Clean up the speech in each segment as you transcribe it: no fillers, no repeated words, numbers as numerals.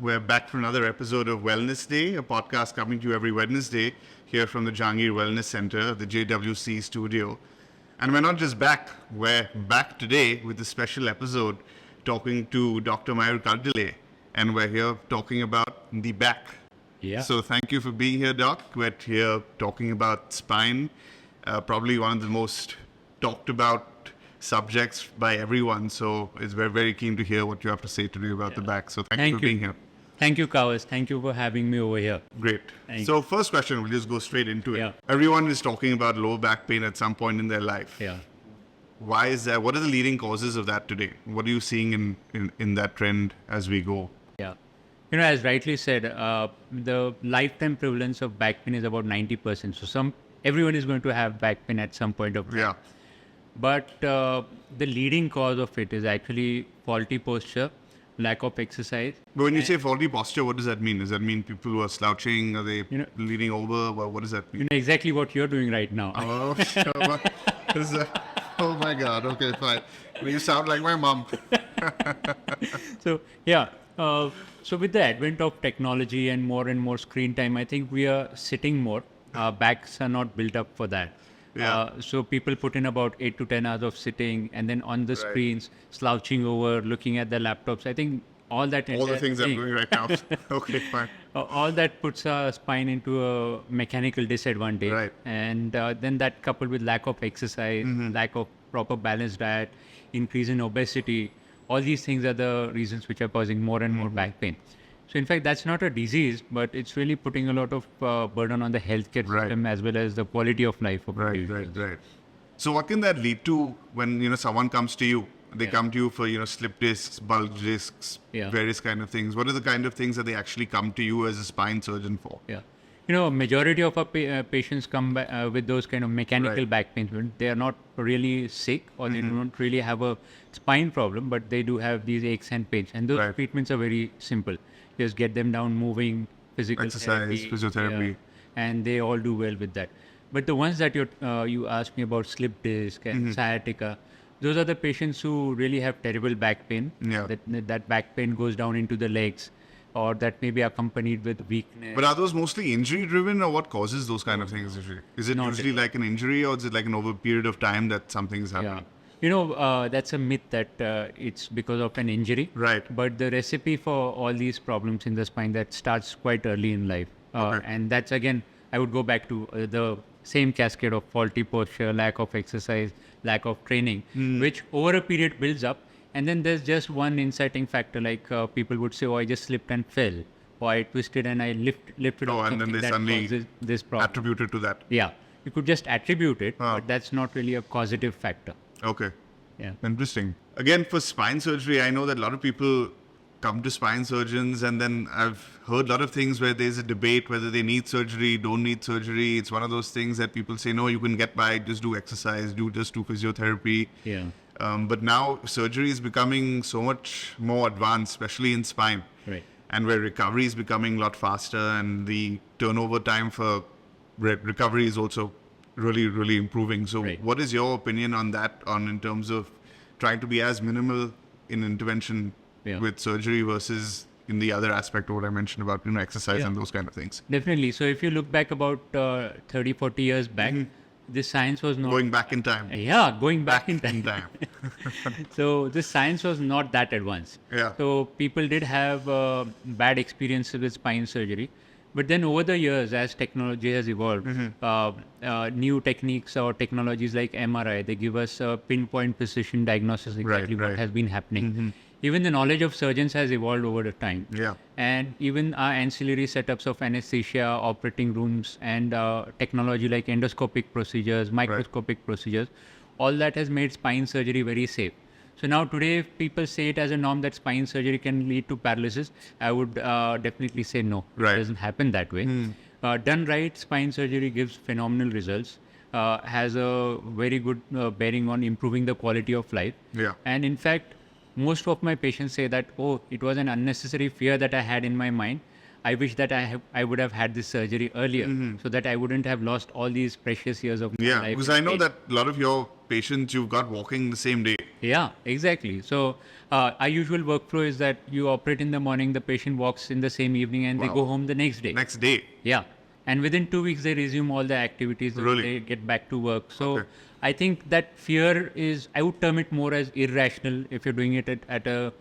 We're back for another episode of Wellness Day, a podcast coming to you every Wednesday here from the Jahangir Wellness Center, the JWC studio. And we're not just back, we're back today with a special episode talking to Dr. Mayur Kardile. And we're here talking about the back. Yeah. So thank you for being here, Doc. We're here talking about spine, probably one of the most talked about subjects by everyone. So we're very keen to hear what you have to say today about the back. So thank you for being here. Thank you, Kawas. Thank you for having me over here. Great. So first question, we'll just go straight into it. Yeah. Everyone is talking about lower back pain at some point in their life. Yeah. Why is that? What are the leading causes of that today? What are you seeing in that trend as we go? Yeah. As rightly said, the lifetime prevalence of back pain is about 90%. So everyone is going to have back pain at some point of time. Yeah. But the leading cause of it is actually faulty posture, lack of exercise. But when you say faulty posture, what does that mean? Does that mean people who are slouching? Are they leaning over? What does that mean? Exactly what you're doing right now. Oh, oh my God. Okay, fine. You sound like my mom. So, yeah. So with the advent of technology and more screen time, I think we are sitting more. Our backs are not built up for that. Yeah. So people put in about 8 to 10 hours of sitting and then on the screens, slouching over, looking at the laptops. I think all the things I'm doing right now. Okay, fine. All that puts our spine into a mechanical disadvantage. Right. And then that coupled with lack of exercise, lack of proper balanced diet, increase in obesity, all these things are the reasons which are causing more and more back pain. So in fact, that's not a disease, but it's really putting a lot of burden on the healthcare system as well as the quality of life of Right. So what can that lead to when someone comes to you? They come to you for slip discs, bulge discs, various kind of things. What are the kind of things that they actually come to you as a spine surgeon for? Yeah. Majority of our patients come with those kind of mechanical back pains. They are not really sick or they don't really have a spine problem, but they do have these aches and pains. And those treatments are very simple. Just get them down, moving, physical exercise, physiotherapy. And they all do well with that. But the ones that you asked me about, slip disc and sciatica, those are the patients who really have terrible back pain. Yeah. That back pain goes down into the legs, or that may be accompanied with weakness. But are those mostly injury driven, or what causes those kind of things usually? Is it usually like an injury, or is it like an over period of time that something is happening? That's a myth that it's because of an injury. Right. But the recipe for all these problems in the spine, that starts quite early in life. And that's, again, I would go back to the same cascade of faulty posture, lack of exercise, lack of training, which over a period builds up. And then there's just one inciting factor, like people would say, I just slipped and fell, or I twisted and I lifted off and then they suddenly this problem. Attribute it to that. Yeah. You could just attribute it, but that's not really a causative factor. Okay. Yeah. Interesting. Again, for spine surgery, I know that a lot of people come to spine surgeons, and then I've heard a lot of things where there's a debate whether they need surgery, don't need surgery. It's one of those things that people say, no, you can get by, just do exercise, just do physiotherapy. Yeah. But now surgery is becoming so much more advanced, especially in spine. Right. And where recovery is becoming a lot faster, and the turnover time for recovery is also really improving. So what is your opinion on that, in terms of trying to be as minimal in intervention with surgery versus in the other aspect of what I mentioned about exercise and those kind of things? Definitely. So if you look back about 30-40 years back, this science was not... Going back in time. Yeah, going back in time. So this science was not that advanced. Yeah. So people did have bad experiences with spine surgery. But then over the years, as technology has evolved, new techniques or technologies like MRI, they give us pinpoint precision diagnosis exactly what has been happening. Even the knowledge of surgeons has evolved over the time. Yeah. And even our ancillary setups of anesthesia, operating rooms, and technology like endoscopic procedures, microscopic procedures, all that has made spine surgery very safe. So now today, if people say it as a norm that spine surgery can lead to paralysis, I would definitely say no. It doesn't happen that way. Done right, spine surgery gives phenomenal results, has a very good bearing on improving the quality of life. Yeah. And in fact, most of my patients say that, it was an unnecessary fear that I had in my mind. I wish that I would have had this surgery earlier so that I wouldn't have lost all these precious years of my life. Yeah, because I know that a lot of your patients you've got walking the same day. Yeah, exactly. So our usual workflow is that you operate in the morning, the patient walks in the same evening, and they Wow. go home the next day. Next day. Yeah. And within 2 weeks, they resume all the activities. Really? They get back to work. So Okay. I think that fear is, I would term it more as irrational if you're doing it at a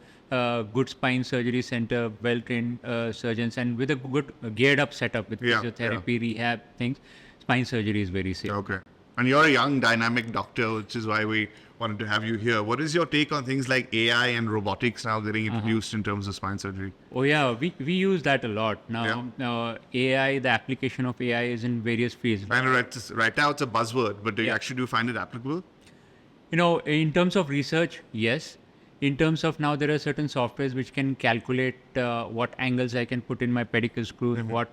good spine surgery center, well trained surgeons, and with a good geared up setup with Yeah, physiotherapy, rehab things. Spine surgery is very safe. Okay. And you're a young, dynamic doctor, which is why we wanted to have you here. What is your take on things like AI and robotics now getting introduced in terms of spine surgery? Oh yeah, we use that a lot now. AI, the application of AI is in various fields. I know right now it's a buzzword, but do you Yeah. actually do find it applicable? In terms of research, yes. In terms of now, there are certain softwares which can calculate what angles I can put in my pedicle screws, what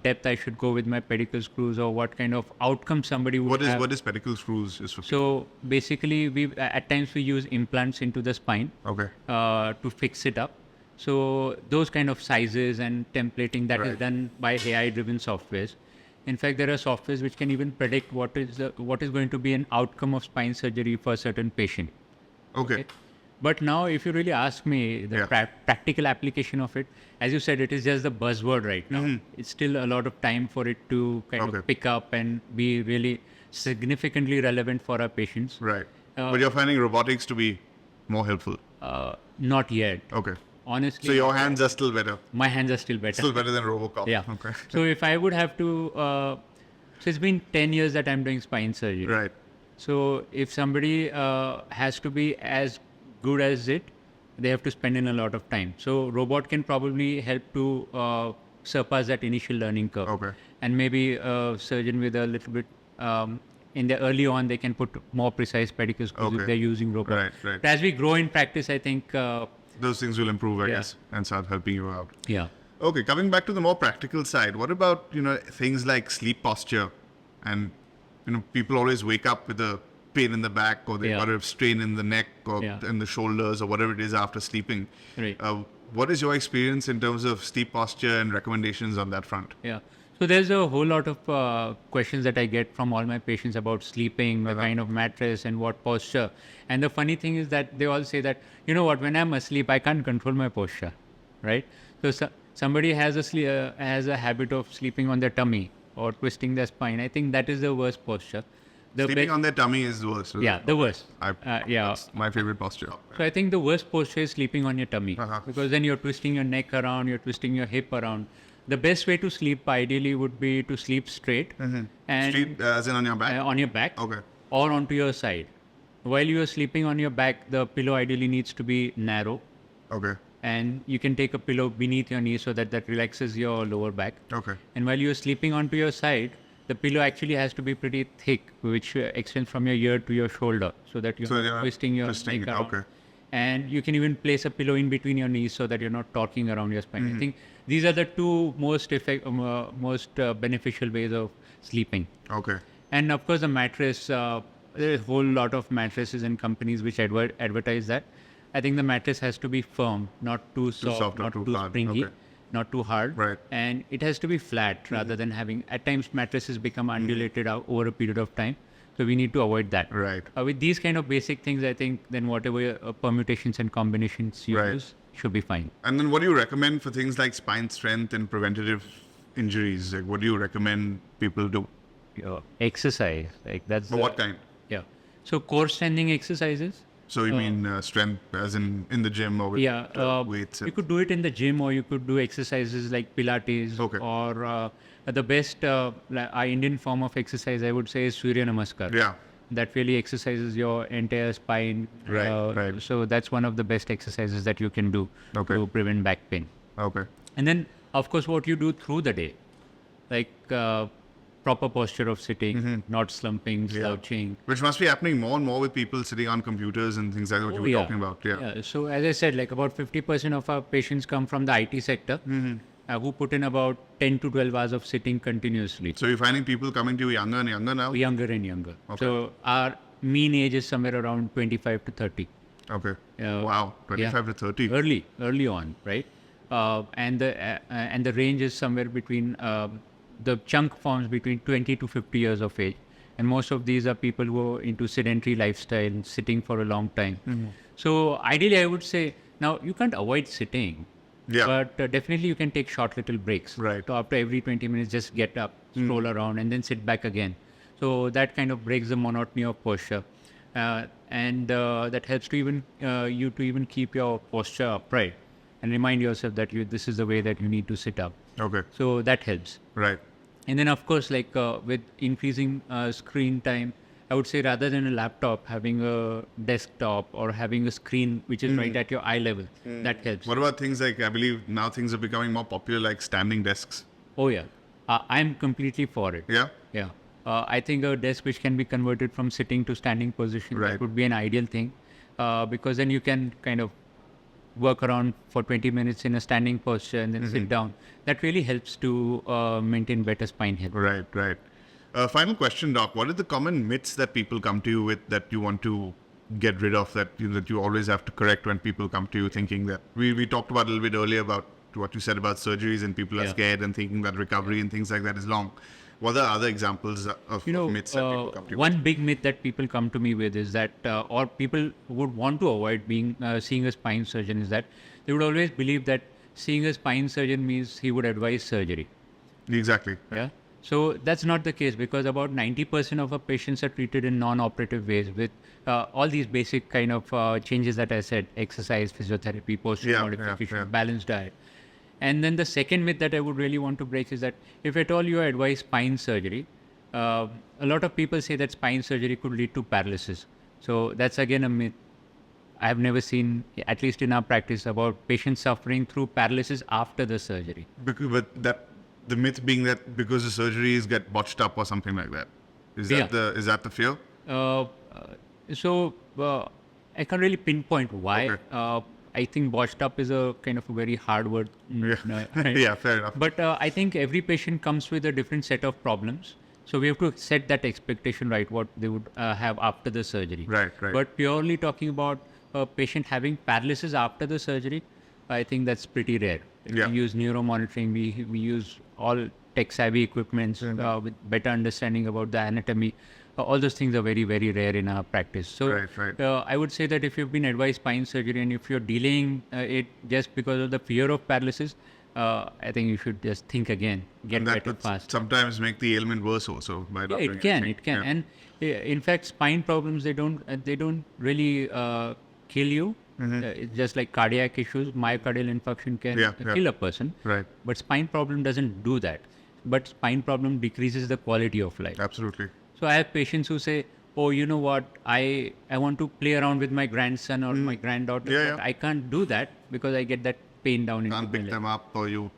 depth I should go with my pedicle screws, or what kind of outcome somebody would have. What is pedicle screws is for? So basically, we at times we use implants into the spine Okay. to fix it up. So those kind of sizes and templating that is Right. done by AI-driven softwares. In fact, there are softwares which can even predict what is going to be an outcome of spine surgery for a certain patient. Okay. But now, if you really ask me, the Yeah. practical application of it, as you said, it is just the buzzword right now. It's still a lot of time for it to kind Okay. of pick up and be really significantly relevant for our patients. Right. But you're finding robotics to be more helpful. Not yet. Okay. Honestly, So your hands are still better. my hands are still better. Still better than Robocop. Yeah. Okay. So if I would have to, so it's been 10 years that I'm doing spine surgery. Right. So if somebody has to be as good as it, they have to spend in a lot of time. So robot can probably help to surpass that initial learning curve. Okay. And maybe a surgeon with a little bit, in the early on, they can put more precise pedicle screws Okay. if they're using robot. Right, right. But as we grow in practice, I think, Those things will improve, I Yeah. guess, and start helping you out. yeah. Okay, coming back to the more practical side, what about, things like sleep posture? And, people always wake up with a pain in the back, or they've Yeah. got a strain in the neck or Yeah. in the shoulders or whatever it is after sleeping. Right. What is your experience in terms of sleep posture and recommendations on that front? Yeah. So there's a whole lot of questions that I get from all my patients about sleeping, the kind of mattress and what posture. And the funny thing is that they all say that, you know what, when I'm asleep, I can't control my posture, right? So somebody has has a habit of sleeping on their tummy or twisting their spine. I think that is the worst posture. Sleeping on their tummy is the worst. Yeah, the worst. Yeah. That's my favorite posture. So I think the worst posture is sleeping on your tummy Uh-huh. because then you're twisting your neck around, you're twisting your hip around. The best way to sleep ideally would be to sleep straight and Sleep as in on your back? on your back Okay. or onto your side. While you are sleeping on your back, the pillow ideally needs to be narrow, Okay. and you can take a pillow beneath your knee so that relaxes your lower back. Okay. And while you're sleeping onto your side, the pillow actually has to be pretty thick, which extends from your ear to your shoulder, so that you're So not you're not twisting your twisting neck it, around. okay. And you can even place a pillow in between your knees so that you're not torquing around your spine. Mm-hmm. I think these are the two most beneficial ways of sleeping. Okay. And of course, the mattress, there's a whole lot of mattresses and companies which advertise that. I think the mattress has to be firm, not too soft, not too hard. springy, Okay. not too hard. Right. And it has to be flat rather than having, at times, mattresses become undulated out over a period of time. So we need to avoid that. Right. With these kind of basic things, I think then whatever permutations and combinations you Right. use should be fine. And then what do you recommend for things like spine strength and preventative injuries? Like, what do you recommend people do? Exercise, like that's But what kind? Yeah. So core strengthening exercises. So you mean strength as in the gym or with weights? You could do it in the gym, or you could do exercises like Pilates, Okay. or the best our Indian form of exercise I would say is Surya Namaskar. Yeah. That really exercises your entire spine. Right, right. So that's one of the best exercises that you can do Okay. to prevent back pain. Okay. And then, of course, what you do through the day, like proper posture of sitting, not slumping, slouching. Which must be happening more and more with people sitting on computers and things like that, what you were talking about. Yeah. So as I said, like about 50% of our patients come from the IT sector, who put in about 10 to 12 hours of sitting continuously, So you're finding people coming to you younger and younger now? younger and younger. Okay. So our mean age is somewhere around 25 to 30. Okay. Yeah. Wow. 25 to 30. Early on, right? And the range is somewhere between the chunk forms between 20 to 50 years of age, And most of these are people who are into sedentary lifestyle, sitting for a long time. So ideally, I would say, now you can't avoid sitting, but definitely you can take short little breaks. Right. So after every 20 minutes, just get up, stroll around, and then sit back again. So that kind of breaks the monotony of posture. And that helps to even you to even keep your posture upright and remind yourself that this is the way that you need to sit up. Okay. So that helps. Right. And then, of course, like with increasing screen time, I would say rather than a laptop, having a desktop or having a screen which is right at your eye level, that helps. What about things like, I believe now things are becoming more popular, like standing desks? Oh, yeah. I'm completely for it. Yeah? Yeah. I think a desk which can be converted from sitting to standing position, that would be an ideal thing, because then you can kind of work around for 20 minutes in a standing posture and then sit down. That really helps to maintain better spine health. Right, right. Final question, Doc. What are the common myths that people come to you with that you want to get rid of, that you always have to correct when people come to you thinking that... We talked about a little bit earlier about what you said about surgeries and people are scared and thinking that recovery and things like that is long. What are other examples of myths that people come to you with? One big myth that people come to me with is that, or people would want to avoid seeing a spine surgeon, is that they would always believe that seeing a spine surgeon means he would advise surgery. Exactly. Yeah. So that's not the case, because about 90% of our patients are treated in non-operative ways with all these basic kind of changes that I said: exercise, physiotherapy, posture modification, balanced diet. And then the second myth that I would really want to break is that if at all you advise spine surgery, a lot of people say that spine surgery could lead to paralysis. So that's again a myth. I have never seen, at least in our practice, about patients suffering through paralysis after the surgery. But the myth being that because the surgeries get botched up or something like that. Is that the fear? So I can't really pinpoint why. Okay. I think botched up is a kind of a very hard word. Right? Yeah, fair enough. But I think every patient comes with a different set of problems. So we have to set that expectation right, what they would have after the surgery. Right. But purely talking about a patient having paralysis after the surgery, I think that's pretty rare. Yeah. We use neuromonitoring, we use all tech-savvy equipments with better understanding about the anatomy. All those things are very, very rare in our practice. So I would say that if you've been advised spine surgery and if you're delaying it just because of the fear of paralysis, I think you should just think again, get better fast. Sometimes make the ailment worse also by not doing it can. And in fact, spine problems, they don't really kill you. It's just like cardiac issues. Myocardial infarction can kill a person. Right. But spine problem doesn't do that. But spine problem decreases the quality of life. Absolutely. So I have patients who say, oh, you know what, I want to play around with my grandson or my granddaughter, but I can't do that because I get that pain down in my leg. Can't pick them up, or you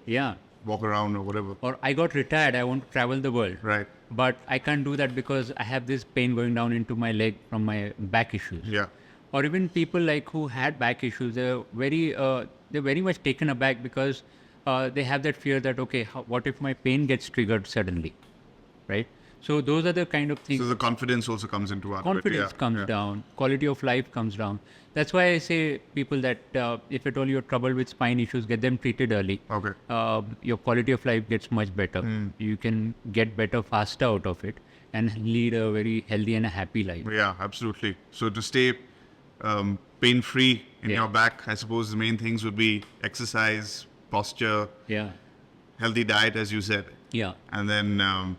walk around or whatever. Or I got retired, I want to travel the world. Right. But I can't do that because I have this pain going down into my leg from my back issues. Yeah. Or even people like who had back issues, they're very much taken aback because they have that fear that, okay, what if my pain gets triggered suddenly, right? So those are the kind of things. So the confidence also comes into our confidence comes down, quality of life comes down. That's why I say people that if at all you're troubled with spine issues, get them treated early. Okay. Your quality of life gets much better. You can get better faster out of it and lead a very healthy and a happy life. Yeah, absolutely. So to stay pain-free in your back, I suppose the main things would be exercise, posture, healthy diet, as you said. Yeah. And then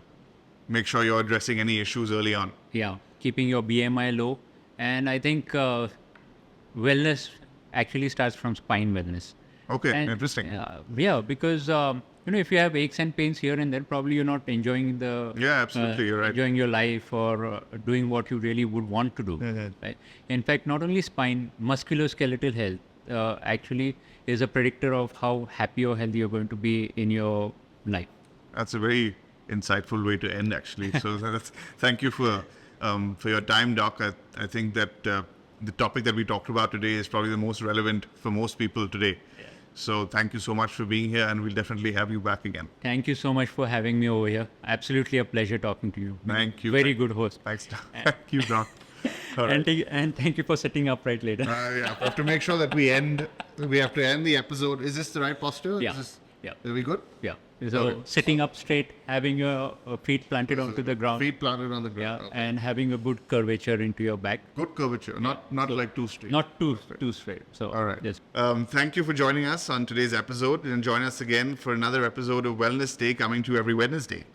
make sure you're addressing any issues early on. Yeah, keeping your BMI low. And I think wellness actually starts from spine wellness. Okay, and, interesting. Yeah, because if you have aches and pains here and there, probably you're not enjoying absolutely, you're right. Enjoying your life or doing what you really would want to do. Right? In fact, not only spine, musculoskeletal health actually is a predictor of how happy or healthy you're going to be in your life. That's a very insightful way to end, actually. So thank you for your time, Doc. I think that the topic that we talked about today is probably the most relevant for most people today. Yeah. So thank you so much for being here, and we'll definitely have you back again. Thank you so much for having me over here. Absolutely a pleasure talking to you. Thank you. Very good host. Thanks, Doc. Thank you, Doc. And thank you for setting up right later. Yeah, we have to make sure that we have to end the episode. Is this the right posture? Yeah. Are we good? Yeah. So Okay. sitting up straight, having your feet planted onto the ground. Feet planted on the Yeah, ground. and having a good curvature into your back. Good curvature, not like too straight. Not too straight. So All right. just Thank you for joining us on today's episode, and join us again for another episode of Wellness Day coming to you every Wednesday.